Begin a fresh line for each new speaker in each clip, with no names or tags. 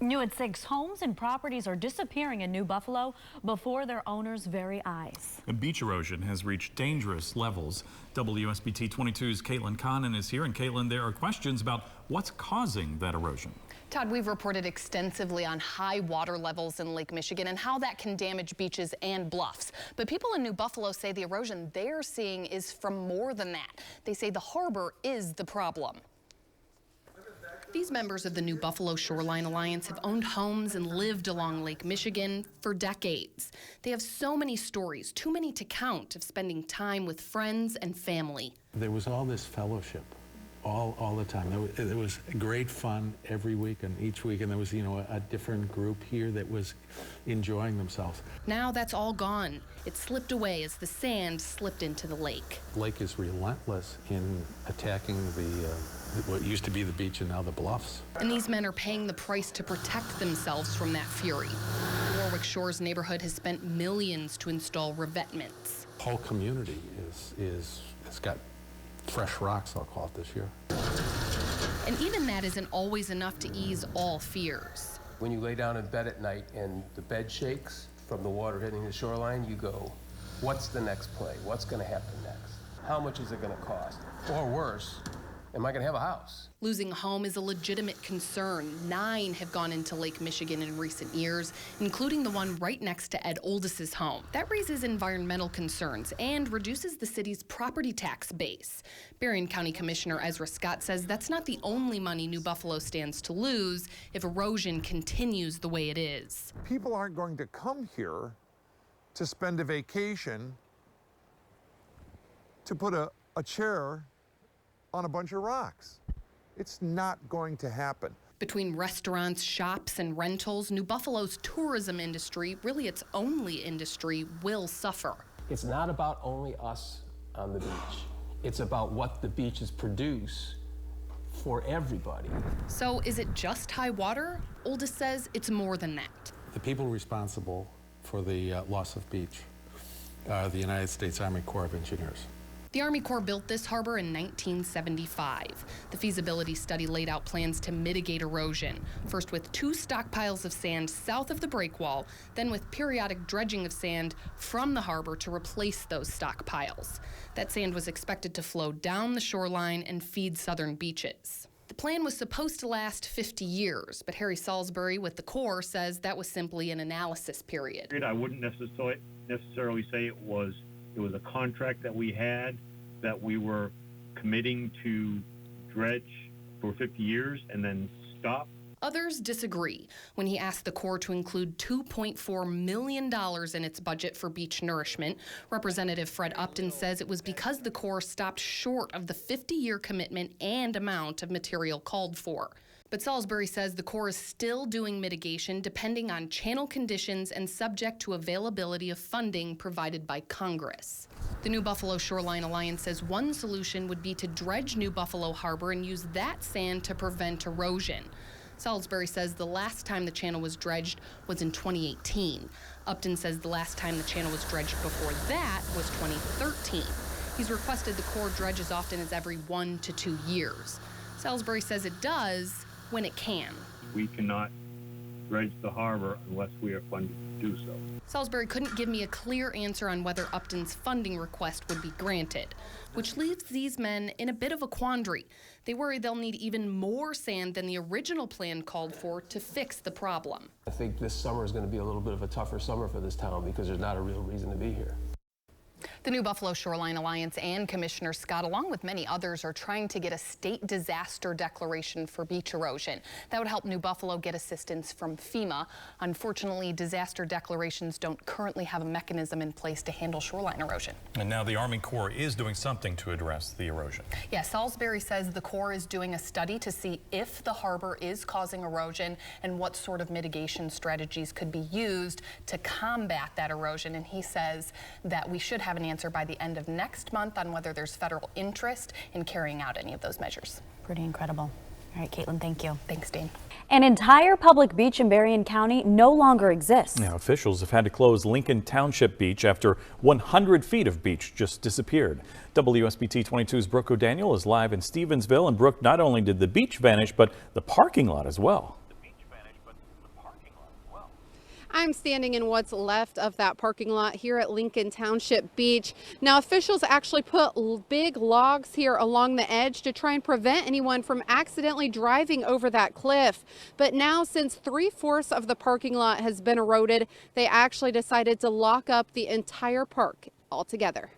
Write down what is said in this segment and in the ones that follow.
New at 6, homes and properties are disappearing in New Buffalo before their owners' very eyes.
Beach erosion has reached dangerous levels. WSBT 22's Caitlin Connon is here. And Caitlin, there are questions about what's causing that erosion.
Todd, we've reported extensively on high water levels in Lake Michigan and how that can damage beaches and bluffs. But people in New Buffalo say the erosion they're seeing is from more than that. They say the harbor is the problem. These members of the New Buffalo Shoreline Alliance have owned homes and lived along Lake Michigan for decades. They have so many stories, too many to count, of spending time with friends and family.
There was all this fellowship all the time. There was great fun every week and each week, and there was, a different group here that was enjoying themselves.
Now that's all gone. It slipped away as the sand slipped into the lake.
The lake is relentless in attacking what used to be the beach and now the bluffs.
And these men are paying the price to protect themselves from that fury. Warwick Shores neighborhood has spent millions to install revetments.
The whole community has got fresh rocks, I'll call it, this year.
And even that isn't always enough to ease all fears.
When you lay down in bed at night and the bed shakes from the water hitting the shoreline, you go, what's the next play? What's going to happen next? How much is it going to cost? Or worse, am I going to have a house?
Losing a home is a legitimate concern. 9 have gone into Lake Michigan in recent years, including the one right next to Ed Oldis's home. That raises environmental concerns and reduces the city's property tax base. Berrien County Commissioner Ezra Scott says that's not the only money New Buffalo stands to lose if erosion continues the way it is.
People aren't going to come here to spend a vacation to put a chair on a bunch of rocks. It's not going to happen.
Between restaurants, shops, and rentals, New Buffalo's tourism industry, really its only industry, will suffer.
It's not about only us on the beach. It's about what the beaches produce for everybody.
So is it just high water? Oldis says it's more than that.
The people responsible for the loss of beach are the United States Army Corps of Engineers.
The Army Corps built this harbor in 1975. The feasibility study laid out plans to mitigate erosion, first with 2 stockpiles of sand south of the breakwall, then with periodic dredging of sand from the harbor to replace those stockpiles. That sand was expected to flow down the shoreline and feed southern beaches. The plan was supposed to last 50 years, but Harry Salisbury with the Corps says that was simply an analysis period.
I wouldn't necessarily say it was a contract that we had, that we were committing to dredge for 50 years and then stop.
Others disagree. When he asked the Corps to include $2.4 million in its budget for beach nourishment, Representative Fred Upton says it was because the Corps stopped short of the 50-year commitment and amount of material called for. But Salisbury says the Corps is still doing mitigation depending on channel conditions and subject to availability of funding provided by Congress. The New Buffalo Shoreline Alliance says one solution would be to dredge New Buffalo Harbor and use that sand to prevent erosion. Salisbury says the last time the channel was dredged was in 2018. Upton says the last time the channel was dredged before that was 2013. He's requested the Corps dredge as often as every 1 to 2 years. Salisbury says it does when it can.
We cannot dredge the harbor unless we are funded to do so.
Salisbury couldn't give me a clear answer on whether Upton's funding request would be granted, which leaves these men in a bit of a quandary. They worry they'll need even more sand than the original plan called for to fix the problem.
I think this summer is going to be a little bit of a tougher summer for this town because there's not a real reason to be here.
The New Buffalo Shoreline Alliance and Commissioner Scott, along with many others, are trying to get a state disaster declaration for beach erosion. That would help New Buffalo get assistance from FEMA. Unfortunately, disaster declarations don't currently have a mechanism in place to handle shoreline erosion.
And now the Army Corps is doing something to address the erosion.
Yeah, Salisbury says the Corps is doing a study to see if the harbor is causing erosion and what sort of mitigation strategies could be used to combat that erosion. And he says that we should have an answer by the end of next month on whether there's federal interest in carrying out any of those measures.
Pretty incredible. All right, Caitlin, thank you.
Thanks, Dean.
An entire public beach in Berrien County no longer exists.
Now, officials have had to close Lincoln Township Beach after 100 feet of beach just disappeared. WSBT 22's Brooke O'Daniel is live in Stevensville. And Brooke, not only did the beach vanish, but the parking lot as well.
I'm standing in what's left of that parking lot here at Lincoln Township Beach. Now, officials actually put big logs here along the edge to try and prevent anyone from accidentally driving over that cliff. But now, since 3/4 of the parking lot has been eroded, they actually decided to lock up the entire park altogether.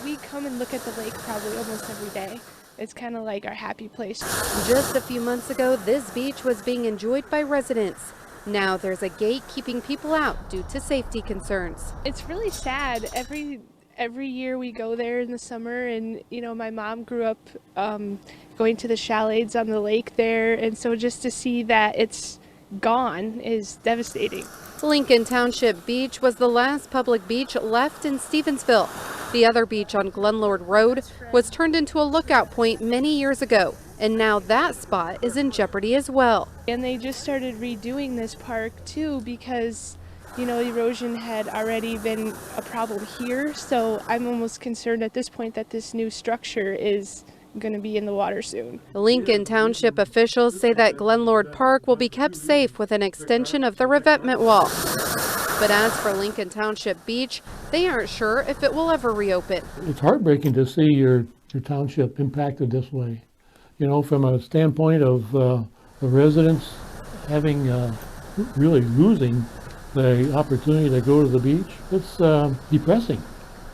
We come and look at the lake probably almost every day. It's kind of like our happy place.
Just a few months ago, this beach was being enjoyed by residents. Now there's a gate keeping people out due to safety concerns.
It's really sad. Every year we go there in the summer, and you know, my mom grew up going to the chalets on the lake there, and so just to see that it's gone is devastating.
Lincoln Township Beach was the last public beach left in Stevensville. The other beach on Glenlord Road was turned into a lookout point many years ago, and now that spot is in jeopardy as well.
And they just started redoing this park too because, you know, erosion had already been a problem here, so I'm almost concerned at this point that this new structure is going to be in the water soon.
Lincoln Township officials say that Glenlord Park will be kept safe with an extension of the revetment wall. But as for Lincoln Township Beach, they aren't sure if it will ever reopen.
It's heartbreaking to see your township impacted this way. You know, from a standpoint of the residents having, really losing the opportunity to go to the beach, it's depressing.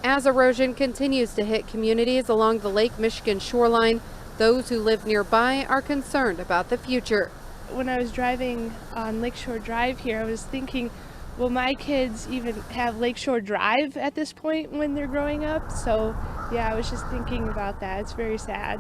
As erosion continues to hit communities along the Lake Michigan shoreline, those who live nearby are concerned about the future.
When I was driving on Lakeshore Drive here, I was thinking, will my kids even have Lakeshore Drive at this point when they're growing up? So yeah, I was just thinking about that. It's very sad.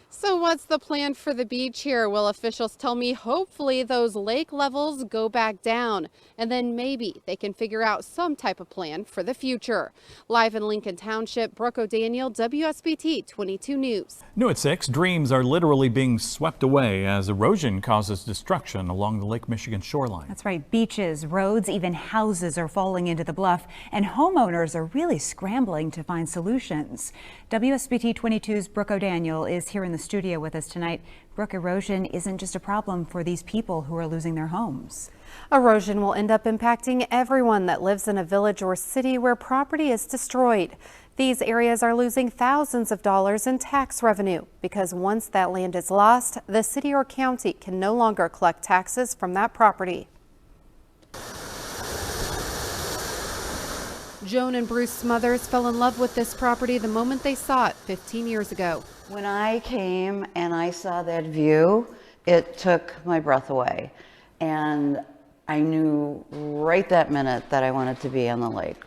So what's the plan for the beach here? Well, officials tell me hopefully those lake levels go back down, and then maybe they can figure out some type of plan for the future. Live in Lincoln Township, Brooke O'Daniel, WSBT 22 News.
New at 6, dreams are literally being swept away as erosion causes destruction along the Lake Michigan shoreline.
That's right. Beaches, roads, even houses are falling into the bluff, and homeowners are really scrambling to find solutions. WSBT 22's Brooke O'Daniel is here in the studio with us tonight. Brooke, erosion isn't just a problem for these people who are losing their homes.
Erosion will end up impacting everyone that lives in a village or city where property is destroyed. These areas are losing thousands of dollars in tax revenue because once that land is lost, the city or county can no longer collect taxes from that property. Joan and Bruce Smothers fell in love with this property the moment they saw it 15 years ago.
When I came and I saw that view, it took my breath away. And I knew right that minute that I wanted to be on the lake.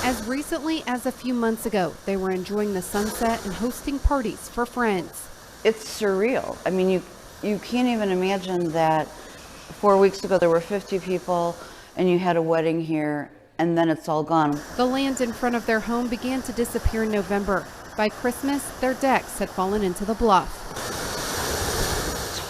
As recently as a few months ago, they were enjoying the sunset and hosting parties for friends.
It's surreal. I mean, you can't even imagine that 4 weeks ago there were 50 people and you had a wedding here and then it's all gone.
The land in front of their home began to disappear in November. By Christmas, their decks had fallen into the bluff.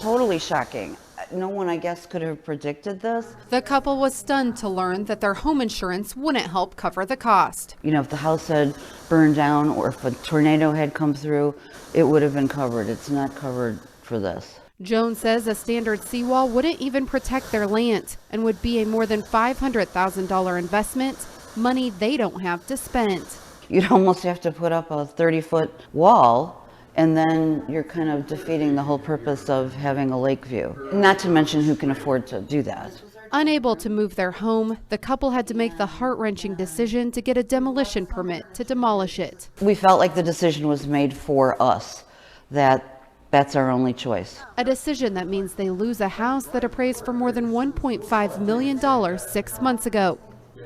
Totally shocking. No one, I guess, could have predicted this.
The couple was stunned to learn that their home insurance wouldn't help cover the cost.
You know, if the house had burned down or if a tornado had come through, it would have been covered. It's not covered for this.
Joan says a standard seawall wouldn't even protect their land and would be a more than $500,000 investment, money they don't have to spend.
You'd almost have to put up a 30-foot wall, and then you're kind of defeating the whole purpose of having a lake view. Not to mention who can afford to do that.
Unable to move their home, the couple had to make the heart-wrenching decision to get a demolition permit to demolish it.
We felt like the decision was made for us, that's our only choice.
A decision that means they lose a house that appraised for more than $1.5 million 6 months ago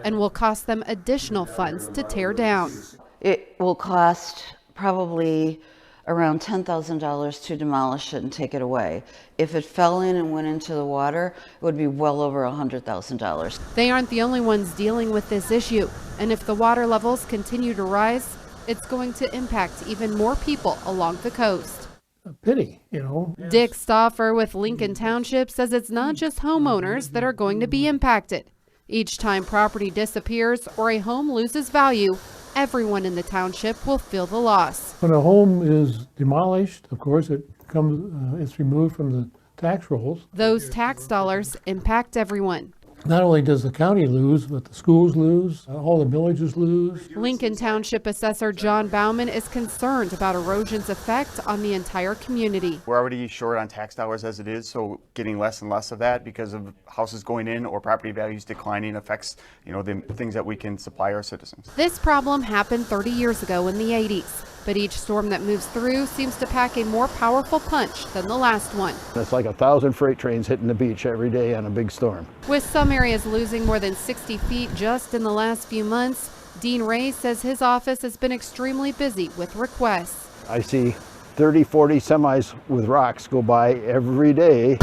and will cost them additional funds to tear down.
It will cost probably around $10,000 to demolish it and take it away. If it fell in and went into the water, it would be well over $100,000.
They aren't the only ones dealing with this issue, and if the water levels continue to rise, it's going to impact even more people along the coast.
A pity, you know.
Dick Stauffer with Lincoln Township says it's not just homeowners that are going to be impacted. Each time property disappears or a home loses value, Everyone in the township will feel the loss.
When a home is demolished, of course, it's removed from the tax rolls.
Those tax dollars impact everyone.
Not only does the county lose, but the schools lose, all the villages lose.
Lincoln Township Assessor John Bauman is concerned about erosion's effect on the entire community.
We're already short on tax dollars as it is, so getting less and less of that because of houses going in or property values declining affects, the things that we can supply our citizens.
This problem happened 30 years ago in the 80s. But each storm that moves through seems to pack a more powerful punch than the last one.
It's like 1,000 freight trains hitting the beach every day on a big storm.
With some areas losing more than 60 feet just in the last few months, Dean Ray says his office has been extremely busy with requests.
I see 30, 40 semis with rocks go by every day.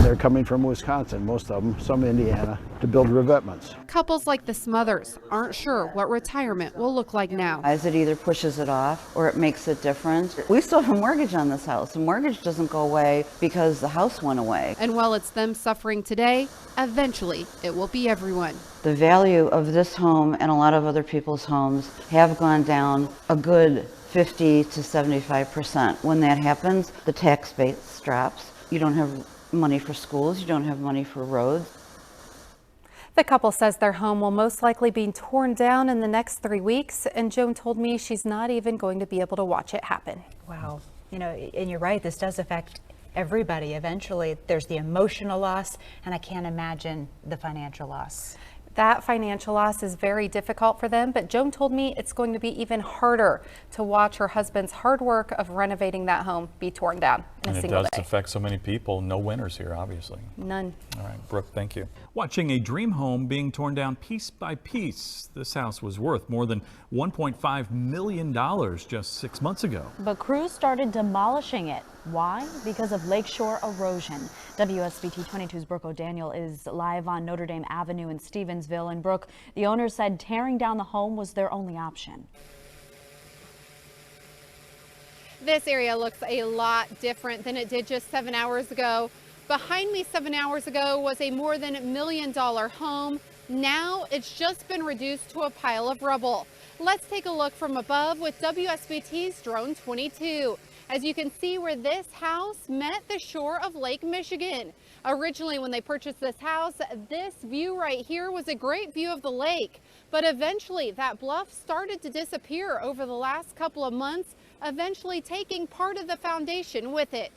They're coming from Wisconsin, most of them, some Indiana, to build revetments.
Couples like the Smothers aren't sure what retirement will look like now.
As it either pushes it off or it makes it different. We still have a mortgage on this house. The mortgage doesn't go away because the house went away.
And while it's them suffering today, eventually it will be everyone.
The value of this home and a lot of other people's homes have gone down a good 50 to 75%. When that happens, the tax base drops. You don't have money for schools, you don't have money for roads.
The couple says their home will most likely be torn down in the next 3 weeks, and Joan told me she's not even going to be able to watch it happen.
Wow. And you're right, this does affect everybody eventually. There's the emotional loss, and I can't imagine the financial loss.
That financial loss is very difficult for them, but Joan told me it's going to be even harder to watch her husband's hard work of renovating that home be torn down in a single day.
It does affect so many people. No winners here, obviously.
None.
All right, Brooke, thank you. Watching a dream home being torn down piece by piece. This house was worth more than $1.5 million just 6 months ago.
But crews started demolishing it. Why? Because of lakeshore erosion. WSBT 22's Brooke O'Daniel is live on Notre Dame Avenue in Stevensville. And Brooke, the owners said tearing down the home was their only option.
This area looks a lot different than it did just 7 hours ago. Behind me 7 hours ago was a more than $1 million home. Now it's just been reduced to a pile of rubble. Let's take a look from above with WSBT's Drone 22. As you can see where this house met the shore of Lake Michigan. Originally, when they purchased this house, this view right here was a great view of the lake. But eventually that bluff started to disappear over the last couple of months, eventually taking part of the foundation with it.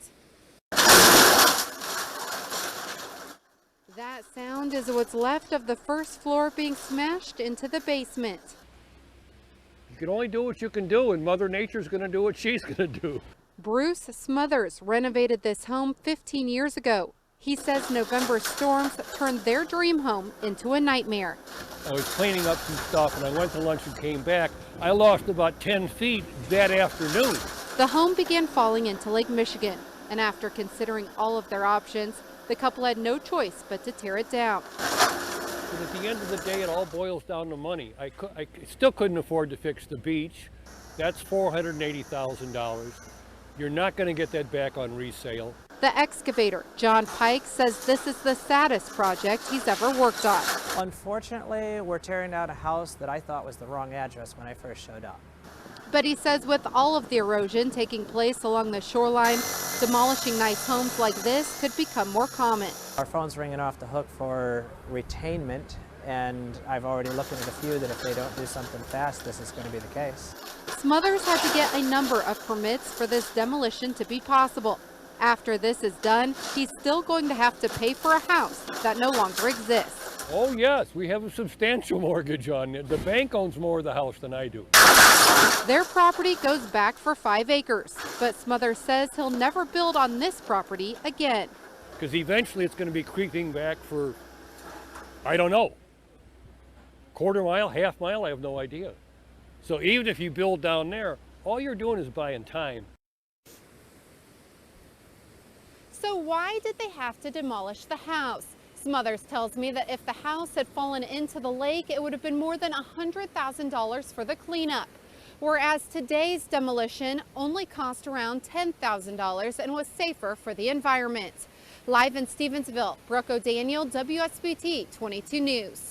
That sound is what's left of the first floor being smashed into the basement.
You can only do what you can do, and Mother Nature's going to do what she's going to do.
Bruce Smothers renovated this home 15 years ago. He says November storms turned their dream home into a nightmare.
I was cleaning up some stuff and I went to lunch and came back. I lost about 10 feet that afternoon.
The home began falling into Lake Michigan, and after considering all of their options, the couple had no choice but to tear it down.
But at the end of the day, it all boils down to money. I still couldn't afford to fix the beach. That's $480,000. You're not going to get that back on resale.
The excavator, John Pike, says this is the saddest project he's ever worked on.
Unfortunately, we're tearing down a house that I thought was the wrong address when I first showed up.
But he says with all of the erosion taking place along the shoreline, demolishing nice homes like this could become more common.
Our phone's ringing off the hook for retainment, and I've already looked at a few that if they don't do something fast, this is going to be the case.
Smothers had to get a number of permits for this demolition to be possible. After this is done, he's still going to have to pay for a house that no longer exists.
Oh yes, we have a substantial mortgage on it. The bank owns more of the house than I do.
Their property goes back for 5 acres, but Smothers says he'll never build on this property again.
Because eventually it's going to be creeping back for, I don't know, quarter mile, half mile, I have no idea. So even if you build down there, all you're doing is buying time.
So why did they have to demolish the house? Smothers tells me that if the house had fallen into the lake, it would have been more than $100,000 for the cleanup. Whereas today's demolition only cost around $10,000 and was safer for the environment. Live in Stevensville, Brooke O'Daniel, WSBT 22 News.